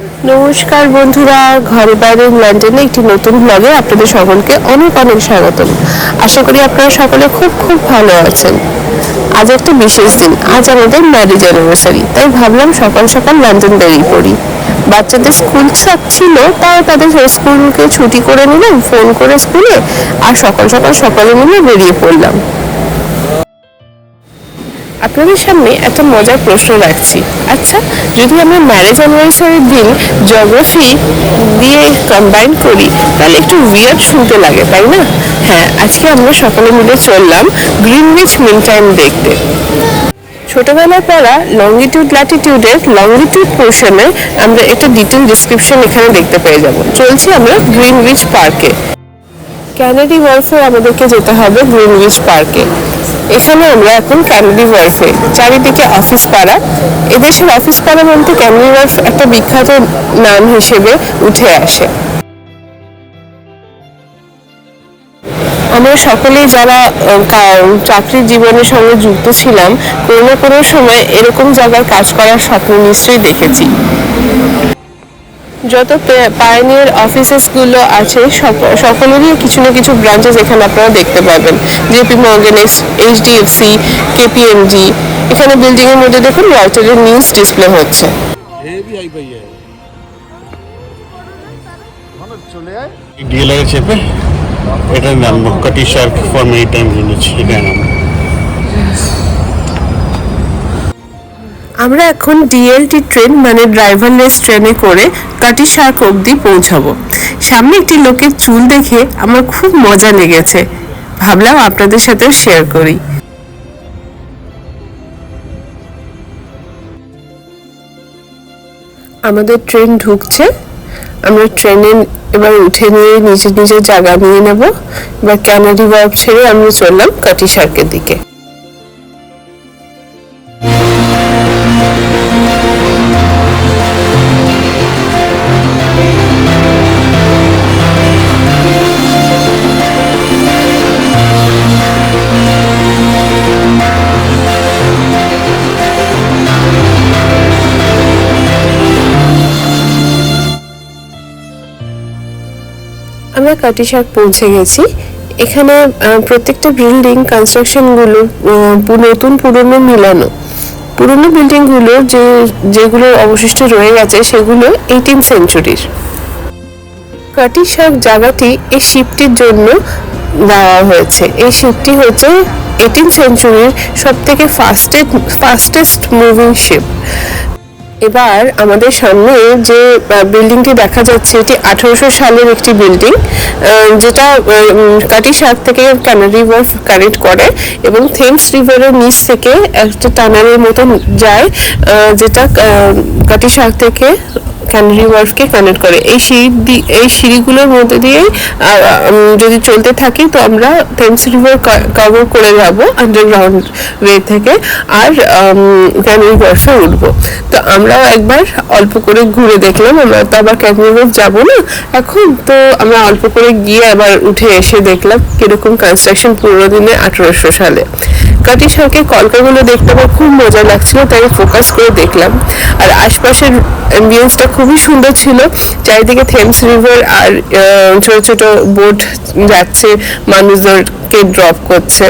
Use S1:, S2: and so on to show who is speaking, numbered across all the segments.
S1: নমস্কার বন্ধুরা, ঘরে বাইরে লন্ডনে একটি নতুন ব্লগে আপনাদের সকলকে অনেক অনেক স্বাগতম। আশা করি আপনারা সকলে খুব খুব ভালো আছেন। আজ একটা বিশেষ দিন, আজ আমাদের ম্যারেজ অ্যানিভার্সারি, তাই ভাবলাম সকাল সকাল লন্ডন বেরিয়ে পড়ি। বাচ্চাদের স্কুল ছিল, তাও তাদের স্কুলকে ছুটি করে নিলাম ফোন করে স্কুলে, আর সকাল সকাল সকালে মিলে বেরিয়ে পড়লাম। আপনাদের সামনে একটা মজার প্রশ্ন রাখছি। আচ্ছা, যদি আমরা ম্যারেজ অ্যানিভার্সারির দিন জিওগ্রাফি দিয়ে কম্বাইন করি তাহলে একটু উইয়ার্ড শুনতে লাগে, তাই না? হ্যাঁ, আজকে আমরা সকলে মিলে চললাম গ্রিনউইচ মিন টাইম দেখতে। ছোটবেলায় পড়া লঙ্গিটিউড ল্যাটিটিউডের লঙ্গিটিউড পোর্শনে আমরা একটা ডিটেল ডিসক্রিপশন এখানে দেখতে পেয়ে যাব। চলছি আমরা গ্রিনউইচ পার্কে। ক্যানারি ওয়ার্ফে আমাদেরকে যেতে হবে গ্রিনউইচ পার্কে। এখানে আমরা এখন ক্যানারি ওয়ার্ফে, চারিদিকে অফিস পাড়া। এদেশের অফিস পাড়া বলতে ক্যানারি ওয়ার্ফ একটা বিখ্যাত নাম হিসেবে উঠে আসে। আমরা সকলেই যারা চাকরির জীবনের সঙ্গে যুক্ত ছিলাম, কোনো না কোনো সময় এরকম জায়গায় কাজ করার স্বপ্ন নিশ্চয়ই দেখেছি। যত পায়োনিয়ার অফিসেস গুলো আছে সকলেরই কিছু না কিছু ব্রাঞ্চেস এখানে আপনারা দেখতে পাবেন। JP Morgan, HDFC, KPMG. এখানে বিল্ডিং এর মধ্যে দেখুন রয়টারের নিউজ ডিসপ্লে হচ্ছে।
S2: ডিএলআর চেপে এটা নামবো কাটি Shark for many time village, এটা নামবো।
S1: আমরা এখন ডিএলটি ট্রেন মানে ড্রাইভারলেস ট্রেনে করে কাটি শার্ক অবধি পৌঁছাবো। সামনে একটি লোকের চুল দেখে আমার খুব মজা লেগেছে, ভাবলাম আপনাদের সাথে শেয়ার করি। আমাদের ট্রেন ঢুকছে, আমরা ট্রেনে এবার উঠে নিয়ে নিজের নিজের জায়গা নিয়ে নেব। এবার ক্যানারি ওয়ার্ফ ছেড়ে আমরা চললাম কাটি শার্কের দিকে। আমরা কাটি শার্ক পৌঁছে গেছি। এখানে প্রত্যেকটা বিল্ডিং কনস্ট্রাকশনগুলো নতুন পুরনো মিলানো। পুরনো বিল্ডিংগুলো যেগুলো অবশিষ্ট রয়ে গেছে সেগুলো 18th সেঞ্চুরির। কাটি শার্ক জায়গাটি এই শিপটির জন্য দেওয়া হয়েছে। এই শিপটি হচ্ছে 18th সেঞ্চুরির সব থেকে ফাস্টেস্ট মুভিং শিপ। এবার আমাদের সামনে যে বিল্ডিংটি দেখা যাচ্ছে এটি 1800 সালের একটি বিল্ডিং, যেটা কাটি শার্ক থেকে ক্যানারি ওয়ার্ফ কানেক্ট করে এবং থেমস রিভারের নিচ থেকে একটা টানেলের মতন যায়, যেটা কাটি শার্ক থেকে ক্যানারি ওয়ার্ফকে কানেক্ট করে। এই সিঁড়িগুলোর মধ্যে দিয়েই যদি চলতে থাকি তো আমরা থেমস রিভার কভার করে যাবো আন্ডারগ্রাউন্ড ওয়ে থেকে, আর ক্যানারি ওয়ার্ফে উঠবো। তো আমরাও একবার অল্প করে ঘুরে দেখলাম। আমরা তো আবার ক্যানারি ওয়ার্ফ যাবো না এখন, তো আমরা অল্প করে গিয়ে আবার উঠে এসে দেখলাম কিরকম কনস্ট্রাকশন পুরোনো দিনে 1800 সালে। কাটি শার্কের কলকাগুলো দেখতে আমার খুব মজা লাগছিল, তাই ফোকাস করে দেখলাম। আর আশপাশের অ্যাম্বিয়েন্সটা খুবই সুন্দর ছিল। চারিদিকে থেমস রিভার আর ছোট ছোট বোট যাচ্ছে, মানুষদেরকে ড্রপ করছে।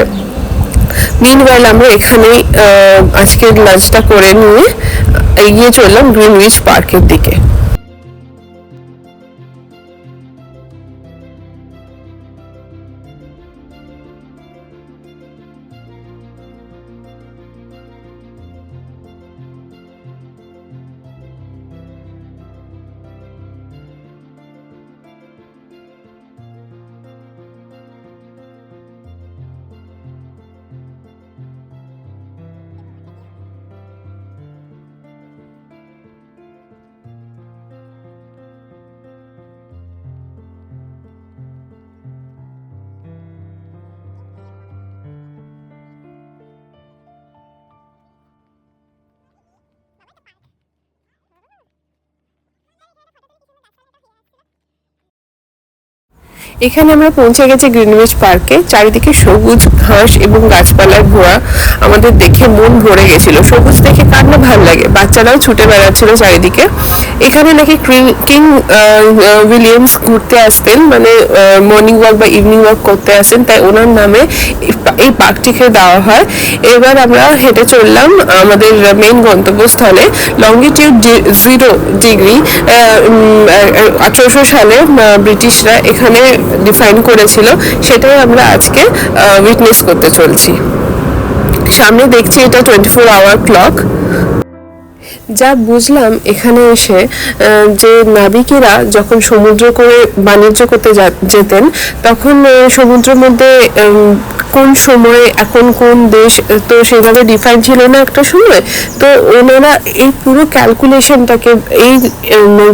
S1: মিনওয়াইল আমরা এখানেই আজকের লাঞ্চটা করে নিয়ে এগিয়ে চললাম গ্রিনউইচ পার্কের দিকে। এখানে আমরা পৌঁছে গেছি গ্রিনউইচ পার্কে। চারিদিকে সবুজ ঘাস এবং গাছপালায় ভরা, আমাদের দেখে মন ভরে গেছিল। সবুজ দেখে কার না ভালো লাগে, বাচ্চারাও ছুটে বেড়াচ্ছিল চারিদিকে। এখানে নাকি কিং উইলিয়ামস ঘুরতে আসতেন, মানে মর্নিং ওয়াক বা ইভিনিং ওয়াক করতে আসেন, তাই ওনার নামে এই পার্কটিকে দেওয়া হয়। এবার আমরা হেঁটে চললাম আমাদের মেইন গন্তব্যস্থলে। লঙ্গিটিউড 0 ডিগ্রি 1800 সালে ব্রিটিশরা এখানে ডিফাইন করেছিল, সেটাই আমরা আজকে উইটনেস করতে চলছি। সামনে দেখছি এটা 24 আওয়ার ক্লক। যা বুঝলাম এখানে এসে, যে নাবিকেরা যখন সমুদ্র করে বাণিজ্য করতে যেতেন, তখন সমুদ্রের মধ্যে কোন সময় এখন কোন দেশ তো সেভাবে ডিফাইন ছিল না একটা সময়। তো ওনারা এই পুরো ক্যালকুলেশনটাকে, এই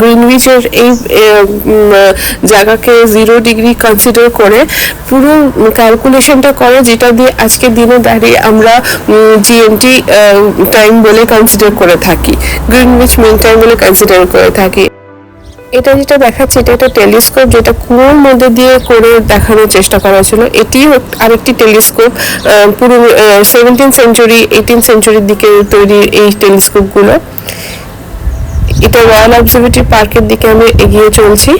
S1: গ্রিনউইচের এই জায়গাকে 0 ডিগ্রি কনসিডার করে পুরো ক্যালকুলেশনটা করে, যেটা দিয়ে আজকের দিনে দাঁড়িয়ে আমরা জিএমটি টাইম বলে কনসিডার করে থাকি, গ্রিনউইচ মিন টাইম বলে কনসিডার করে থাকি। এটা যেটা দেখাচ্ছে, এটা একটা টেলিস্কোপ, যেটা কুয়োর মধ্যে দিয়ে করে দেখানোর চেষ্টা করা ছিল। এটিও আরেকটি টেলিস্কোপ, পুরো 17th সেঞ্চুরি 18th সেঞ্চুরির দিকে তৈরি এই টেলিস্কোপগুলো। এটা রয়্যাল অবজারভেটরি পার্কের দিকে আমি এগিয়ে চলছি।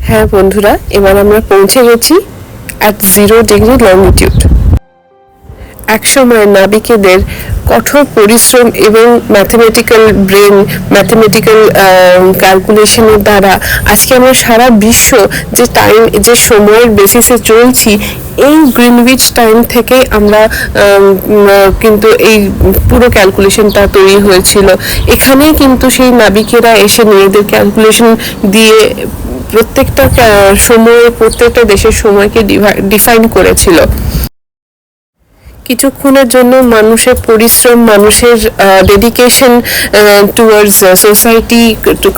S1: হ্যাঁ বন্ধুরা, এবার আমরা পৌঁছে গেছি at 0 ডিগ্রি লঙ্গিটিউড। একসময় নাবিকেদের কঠোর পরিশ্রম এবং ম্যাথমেটিক্যাল ব্রেন, ম্যাথমেটিক্যাল ক্যালকুলেশনের দ্বারা আজকে আমরা সারা বিশ্ব যে টাইম, যে সময়ের বেসিসে চলছি, এই গ্রিনউইচ টাইম থেকে আমরা কিন্তু এই পুরো ক্যালকুলেশনটা তৈরি হয়েছিল। এখানেই কিন্তু সেই নাবিকেরা এসে নিজেদের ক্যালকুলেশন দিয়ে প্রত্যেকটা সময়ে প্রত্যেকটা দেশের সময়কে ডিফাইন করেছিল। কিছুক্ষণের জন্য মানুষের পরিশ্রম, মানুষের dedication towards society,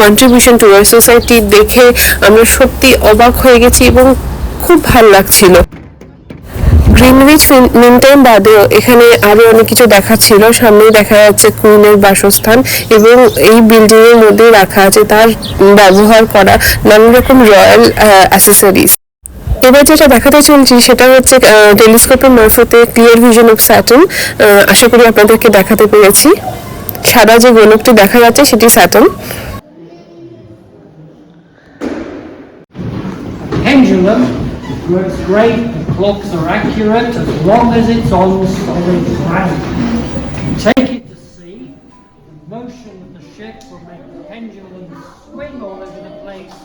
S1: contribution towards society দেখে আমরা সত্যি অবাক হয়ে গেছি এবং খুব ভালো লাগছিল। গ্রিনউইচ মিন টাইম বাদেও এখানে আরো অনেক কিছু দেখাচ্ছিল। সামনেই দেখা যাচ্ছে কুইনের বাসস্থান, এবং এই বিল্ডিং এর মধ্যে রাখা আছে তার ব্যবহার করা নানা রকম রয়্যাল অ্যাসেসরিজ। এবার যেটা দেখাতে চলছি সেটা হচ্ছে টেলিস্কোপের মারফতে ক্লিয়ার ভিশন অফ স্যাটার্ন। আশা করি আপনাদেরকে দেখাতে পেরেছি। সাদা যে গোলকটি দেখা যাচ্ছে সেটি Saturn.
S3: Pendulum works great, the clocks are accurate as long as it's on solid ground. Take it to sea, the motion of the ship will make the pendulum swing all over the place.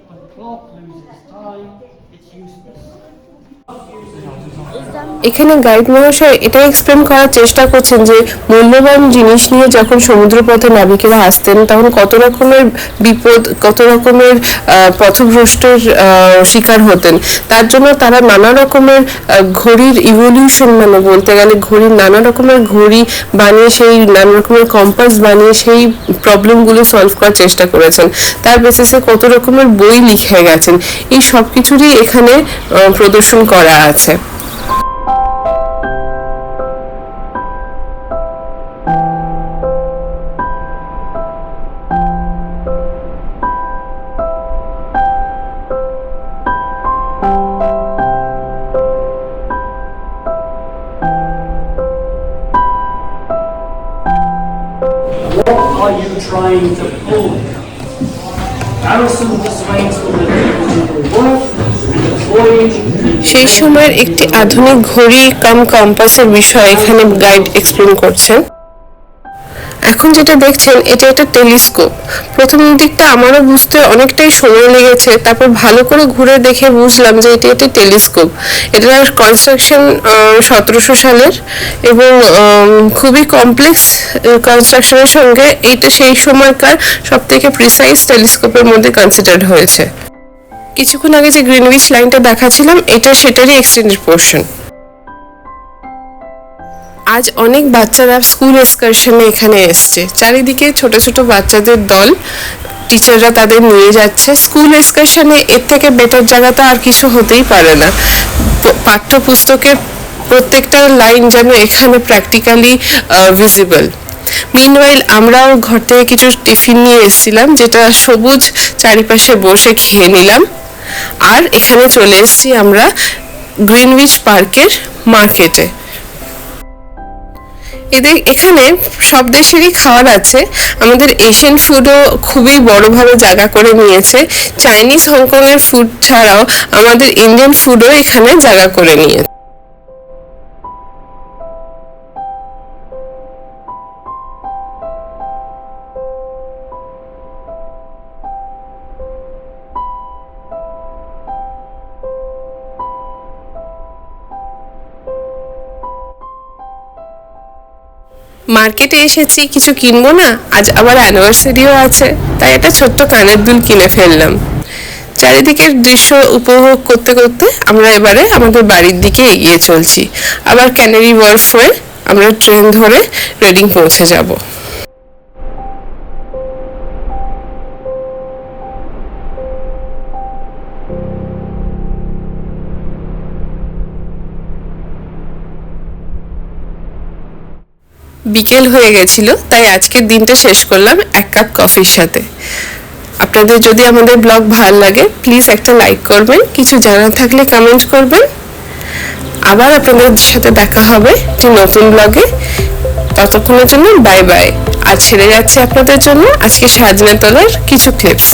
S3: When the clock loses time, it's useless.
S1: এখানে guide মহাশয় এটা explain করার চেষ্টা করছেন যে মূল্যবান জিনিস নিয়ে যখন সমুদ্রপথে নাবিকেরা আসতেন, তখন কত রকমের বিপদ, কত রকমের পথভ্রষ্টের শিকার হতেন। তার জন্য তারা নানা রকমের ঘড়ির ইভলিউশন, মানে বলতে গেলে ঘড়ির নানা রকমের ঘড়ি বানিয়ে, সেই নানা রকমের কম্পাস বানিয়ে সেই প্রবলেমগুলো সলভ করার চেষ্টা করেছেন। তার বেসিসে কত রকমের বই লিখে গেছেন। এই সব কিছুরই এখানে প্রদর্শন করা আছে।
S3: Are you trying to pull? Harrison persuades them that it will work, and the voyage.
S1: সেই সময়ের একটি আধুনিক ঘড়ি কাম কম্পাসের বিষয়ে এখানে গাইড এক্সপ্লেন করছেন। এখন যেটা দেখছেন এটা একটা টেলিস্কোপ। প্রথম দিকটা আমারও বুঝতে অনেকটাই সময় লেগেছে, তারপর ভালো করে ঘুরে দেখে বুঝলাম যে এটি একটি টেলিস্কোপ। এটার কনস্ট্রাকশন 1700 সালের, এবং খুবই কমপ্লেক্স কনস্ট্রাকশনের সঙ্গে এইটা সেই সময়কার সব থেকে প্রিসাইজ টেলিস্কোপের মধ্যে কনসিডার্ড হয়েছে। কিছুক্ষণ আগে যে গ্রিনউইচ লাইনটা দেখাচ্ছিলাম, এটা সেটারই এক্সটেন্ডেড পোর্শন। আজ অনেক বাচ্চারা স্কুল এক্সকারশনে এখানে এসছে। চারিদিকে ছোট ছোট বাচ্চাদের দল, টিচাররা তাদের নিয়ে যাচ্ছে। স্কুল এক্সকারশনে এর থেকে বেটার জায়গা তো আর কিছু হতেই পারে না। পাঠ্যপুস্তকের প্রত্যেকটা লাইন যেন এখানে প্র্যাকটিক্যালি ভিজিবল। মিনওয়াইল আমরাও ঘর থেকে কিছু টিফিন নিয়ে এসেছিলাম, যেটা সবুজ চারিপাশে বসে খেয়ে নিলাম। আর এখানে চলে এসেছি আমরা গ্রিনউইচ পার্কের মার্কেটে। এখানে সব দেশেরই খাবার আছে। আমাদের এশিয়ান ফুডও খুবই বড়ভাবে জায়গা করে নিয়েছে। চাইনিজ, হংকং এর ফুড ছাড়াও আমাদের ইন্ডিয়ান ফুডও এখানে জায়গা করে নিয়েছে। মার্কেটে এসেছি, কিছু কিনবো না, আজ আবার অ্যানিভার্সারিও আছে, তাই একটা ছোট্ট কানের দুল কিনে ফেললাম। চারিদিকের দৃশ্য উপভোগ করতে করতে আমরা এবারে আমাদের বাড়ির দিকে এগিয়ে চলছি। আবার ক্যানারি ওয়ার্ফ হয়ে আমরা ট্রেন ধরে রেডিং পৌঁছে যাব। বিকেল হয়ে গেছিল, তাই আজকের দিনটা শেষ করলাম এক কাপ কফির সাথে। আপনাদের যদি আমাদের ব্লগ ভালো লাগে, প্লিজ একটা লাইক করবেন, কিছু জানার থাকলে কমেন্ট করবেন। আবার আপনাদের সাথে দেখা হবে একটি নতুন ব্লগে। ততক্ষণের জন্য বাই বাই। আজ ছেড়ে যাচ্ছি আপনাদের জন্য আজকে সাজনের তলার কিছু ক্লিপস।